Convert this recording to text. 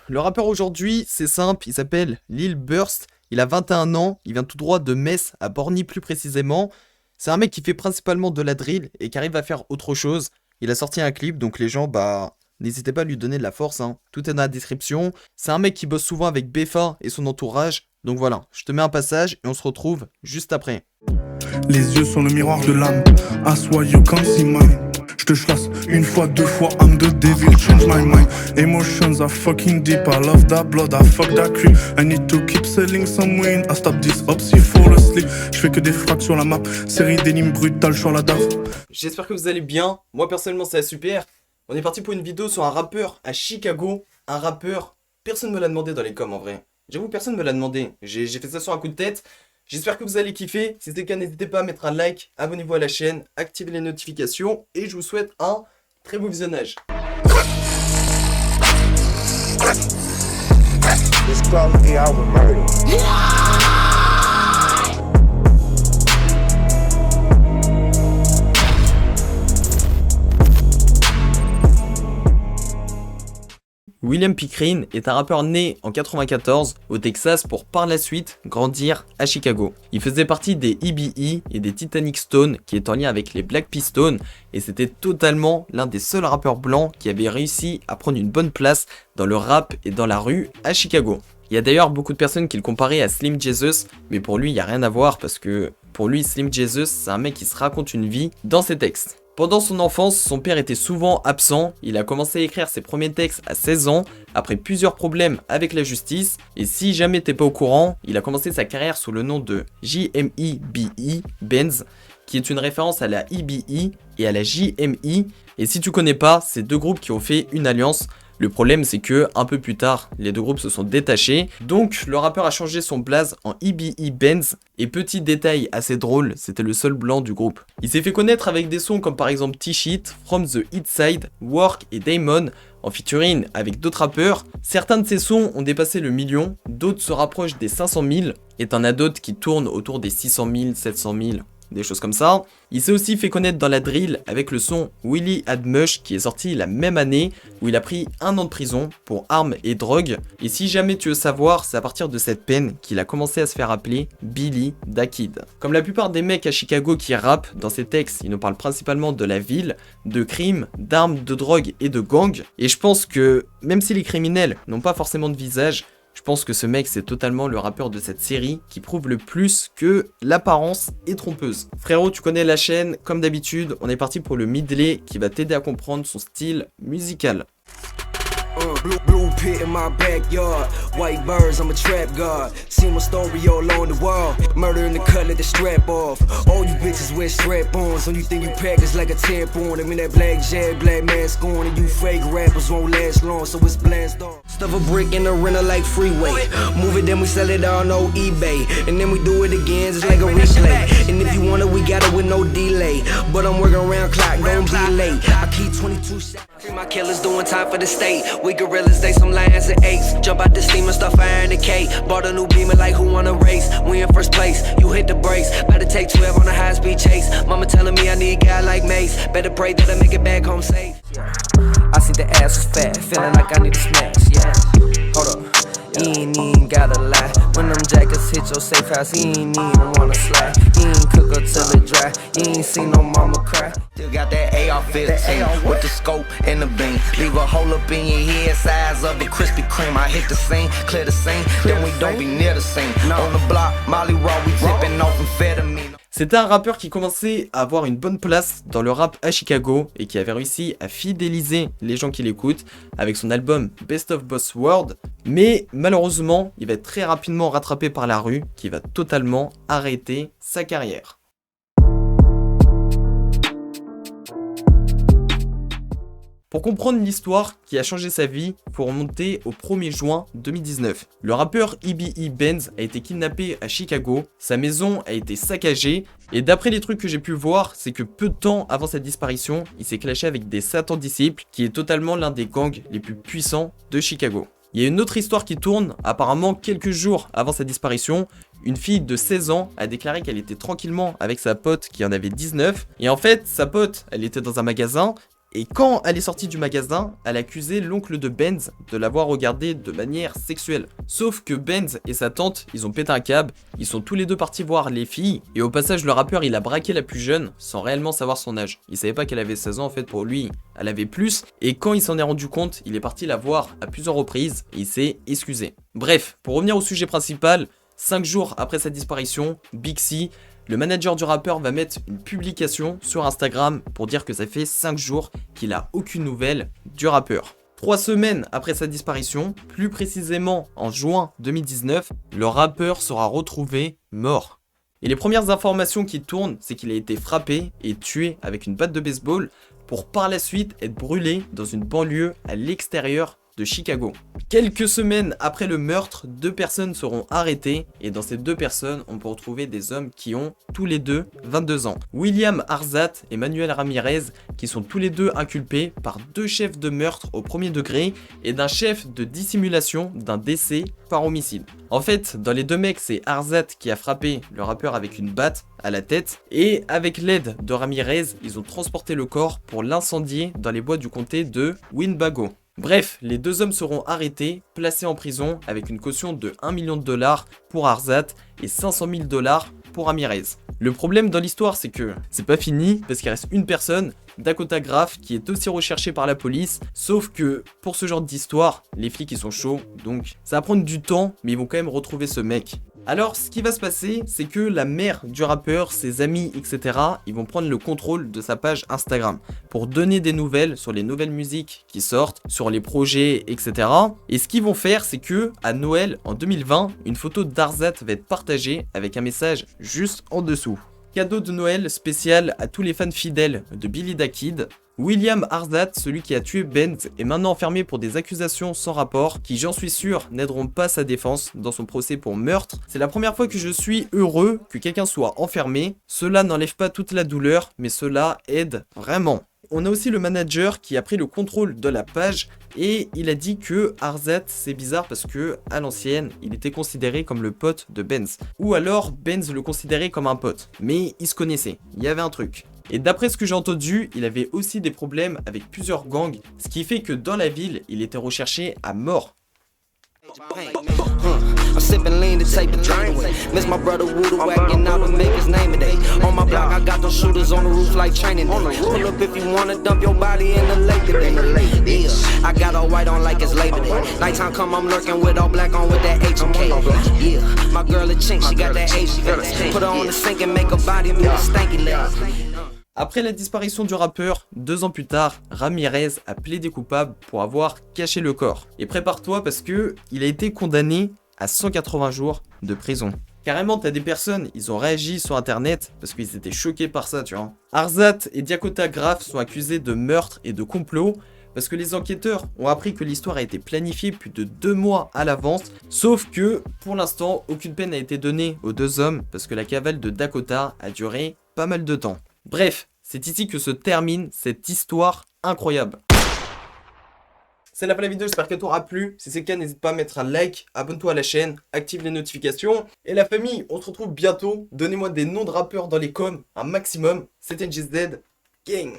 le rappeur aujourd'hui, c'est simple, il s'appelle Lil Burst, il a 21 ans, il vient tout droit de Metz, à Borny plus précisément. C'est un mec qui fait principalement de la drill et qui arrive à faire autre chose. Il a sorti un clip, donc les gens, n'hésitez pas à lui donner de la force, hein. Tout est dans la description. C'est un mec qui bosse souvent avec Beffa et son entourage. Donc voilà, je te mets un passage et on se retrouve juste après. Les yeux sont le miroir de l'âme. That's why you can't see mine. Je te chasse une fois, deux fois, I'm the devil, change my mind. Emotions are fucking deep, I love that blood, I fuck that creep. I need to keep selling some wind, I stop this up, si fall asleep. Je fais que des frags sur la map, série d'énigmes brutales sur la DAF. J'espère que vous allez bien, moi personnellement c'est super. On est parti pour une vidéo sur un rappeur à Chicago. Un rappeur, personne me l'a demandé dans les coms en vrai. J'avoue, personne me l'a demandé, j'ai fait ça sur un coup de tête. J'espère que vous allez kiffer, si c'est le cas n'hésitez pas à mettre un like, abonnez-vous à la chaîne, activez les notifications et je vous souhaite un très beau visionnage. William Pickering est un rappeur né en 94 au Texas pour par la suite grandir à Chicago. Il faisait partie des EBE et des Titanic Stone qui est en lien avec les Black Pistons et c'était totalement l'un des seuls rappeurs blancs qui avait réussi à prendre une bonne place dans le rap et dans la rue à Chicago. Il y a d'ailleurs beaucoup de personnes qui le comparaient à Slim Jesus, mais pour lui il n'y a rien à voir parce que pour lui Slim Jesus c'est un mec qui se raconte une vie dans ses textes. Pendant son enfance, son père était souvent absent, il a commencé à écrire ses premiers textes à 16 ans, après plusieurs problèmes avec la justice, et si jamais t'es pas au courant, il a commencé sa carrière sous le nom de JMEBE, Benz, qui est une référence à la EBE et à la JME, et si tu connais pas, c'est deux groupes qui ont fait une alliance. Le problème c'est que, un peu plus tard, les deux groupes se sont détachés, donc le rappeur a changé son blaze en EBE Benz, et petit détail assez drôle, c'était le seul blanc du groupe. Il s'est fait connaître avec des sons comme par exemple T-Shit, From the East Side, Work et Damon, en featuring avec d'autres rappeurs. Certains de ces sons ont dépassé le million, d'autres se rapprochent des 500 000, et t'en as d'autres qui tournent autour des 600 000, 700 000. Des choses comme ça. Il s'est aussi fait connaître dans la drill avec le son Willie Had Mush qui est sorti la même année où il a pris 1 an de prison pour armes et drogue. Et si jamais tu veux savoir, c'est à partir de cette peine qu'il a commencé à se faire appeler Billy Da Kid. Comme la plupart des mecs à Chicago qui rappent, dans ses textes, ils nous parlent principalement de la ville, de crimes, d'armes, de drogue et de gangs. Et je pense que même si les criminels n'ont pas forcément de visage, je pense que ce mec c'est totalement le rappeur de cette série qui prouve le plus que l'apparence est trompeuse. Frérot, tu connais la chaîne, comme d'habitude, on est parti pour le medley qui va t'aider à comprendre son style musical. Blue pit in my backyard, white birds, I'm a trap god. See my story all on the wall, murder in the cut, let the strap off. All you bitches wear strap-ons, when you think you package like a tampon. I'm in that black jet, black mask on, and you fake rappers won't last long, so it's blast off. Stuff a brick in the rental like freeway. Move it, then we sell it on no eBay, and then we do it again, just like a replay. And if you want it, we got it with no delay. But I'm working around clock, don't be late. I keep 22 shots. My killers doing time for the state. We gorillas, they some lions and apes. Jump out the steam and stuff iron the cake. Bought a new beamer like who wanna race. We in first place, you hit the brakes. Better take 12 on a high speed chase. Mama telling me I need a guy like Mace. Better pray that I make it back home safe. I see the ass is fat, feeling like I need to smash, yeah. Hold up, you ain't even gotta lie. When them jackets hit your safe house, you ain't even wanna slide. You ain't cook up till it dry, you ain't seen no mama cry. Still got that AR-15 with the scope and the beam. Leave a hole up in your head, size of a Krispy Kreme. I hit the scene, clear the scene, then we don't be near the scene. On the block, Molly Raw, we zipping off amphetamine. C'était un rappeur qui commençait à avoir une bonne place dans le rap à Chicago et qui avait réussi à fidéliser les gens qui l'écoutent avec son album Best of Both World, mais malheureusement, il va être très rapidement rattrapé par la rue qui va totalement arrêter sa carrière. Pour comprendre l'histoire qui a changé sa vie, faut remonter au 1er juin 2019. Le rappeur EBE Benz a été kidnappé à Chicago, sa maison a été saccagée, et d'après les trucs que j'ai pu voir, c'est que peu de temps avant sa disparition, il s'est clashé avec des Satan Disciples, qui est totalement l'un des gangs les plus puissants de Chicago. Il y a une autre histoire qui tourne, apparemment quelques jours avant sa disparition, une fille de 16 ans a déclaré qu'elle était tranquillement avec sa pote qui en avait 19, et en fait, sa pote, elle était dans un magasin, Et quand elle est sortie du magasin, elle accusait l'oncle de Benz de l'avoir regardée de manière sexuelle. Sauf que Benz et sa tante, ils ont pété un câble, ils sont tous les deux partis voir les filles, et au passage le rappeur il a braqué la plus jeune sans réellement savoir son âge. Il savait pas qu'elle avait 16 ans en fait, pour lui elle avait plus, et quand il s'en est rendu compte, il est parti la voir à plusieurs reprises et il s'est excusé. Bref, pour revenir au sujet principal, 5 jours après sa disparition, Big C, le manager du rappeur, va mettre une publication sur Instagram pour dire que ça fait 5 jours qu'il a aucune nouvelle du rappeur. 3 semaines après sa disparition, plus précisément en juin 2019, le rappeur sera retrouvé mort. Et les premières informations qui tournent, c'est qu'il a été frappé et tué avec une batte de baseball pour par la suite être brûlé dans une banlieue à l'extérieur de Chicago. Quelques semaines après le meurtre, 2 personnes seront arrêtées et dans ces 2 personnes, on peut retrouver des hommes qui ont tous les deux 22 ans. William Arzat et Manuel Ramirez qui sont tous les deux inculpés par 2 chefs de meurtre au premier degré et d'un chef de dissimulation d'un décès par homicide. En fait, dans les 2 mecs, c'est Arzat qui a frappé le rappeur avec une batte à la tête et avec l'aide de Ramirez, ils ont transporté le corps pour l'incendier dans les bois du comté de Winnebago. Bref, les 2 hommes seront arrêtés, placés en prison avec une caution de 1 million de dollars pour Arzat et 500 000 dollars pour Ramirez. Le problème dans l'histoire, c'est que c'est pas fini parce qu'il reste une personne, Dakota Graff, qui est aussi recherchée par la police, sauf que pour ce genre d'histoire, les flics ils sont chauds, donc ça va prendre du temps, mais ils vont quand même retrouver ce mec. Alors, ce qui va se passer, c'est que la mère du rappeur, ses amis, etc., ils vont prendre le contrôle de sa page Instagram pour donner des nouvelles sur les nouvelles musiques qui sortent, sur les projets, etc. Et ce qu'ils vont faire, c'est que à Noël en 2020, une photo d'Arzat va être partagée avec un message juste en dessous. Cadeau de Noël spécial à tous les fans fidèles de Billy Da Kid. William Arzat, celui qui a tué Benz, est maintenant enfermé pour des accusations sans rapport qui, j'en suis sûr, n'aideront pas sa défense dans son procès pour meurtre. C'est la première fois que je suis heureux que quelqu'un soit enfermé. Cela n'enlève pas toute la douleur, mais cela aide vraiment. On a aussi le manager qui a pris le contrôle de la page et il a dit que Arzat, c'est bizarre parce que à l'ancienne, il était considéré comme le pote de Benz. Ou alors Benz le considérait comme un pote. Mais ils se connaissaient, il y avait un truc. Et d'après ce que j'ai entendu, il avait aussi des problèmes avec plusieurs gangs, ce qui fait que dans la ville, il était recherché à mort. I'm sipping lean to take the drain away. Miss my brother Woodoo whacking out and make his name a day. On my block, I got those shooters on the roof like training day. Pull up if you wanna dump your body in the lake today. Yeah, I got all white on like it's Labor Day. Nighttime come, I'm lurking with all black on with that HMK. Yeah, my girl a chink, she got that Asian face. Put her on the sink and make her body move a stanky leg. Après la disparition du rappeur, 2 ans plus tard, Ramirez a plaidé coupable pour avoir caché le corps. Et prépare-toi parce que il a été condamné à 180 jours de prison. Carrément, t'as des personnes, ils ont réagi sur internet parce qu'ils étaient choqués par ça, tu vois. Arzat et Dakota Graff sont accusés de meurtre et de complot parce que les enquêteurs ont appris que l'histoire a été planifiée plus de 2 mois à l'avance, sauf que, pour l'instant, aucune peine n'a été donnée aux 2 hommes parce que la cavale de Dakota a duré pas mal de temps. Bref, c'est ici que se termine cette histoire incroyable. C'est la fin de la vidéo, j'espère qu'elle t'aura plu. Si c'est le cas, n'hésite pas à mettre un like, abonne-toi à la chaîne, active les notifications. Et la famille, on se retrouve bientôt. Donnez-moi des noms de rappeurs dans les coms, un maximum. C'était GZ Gang.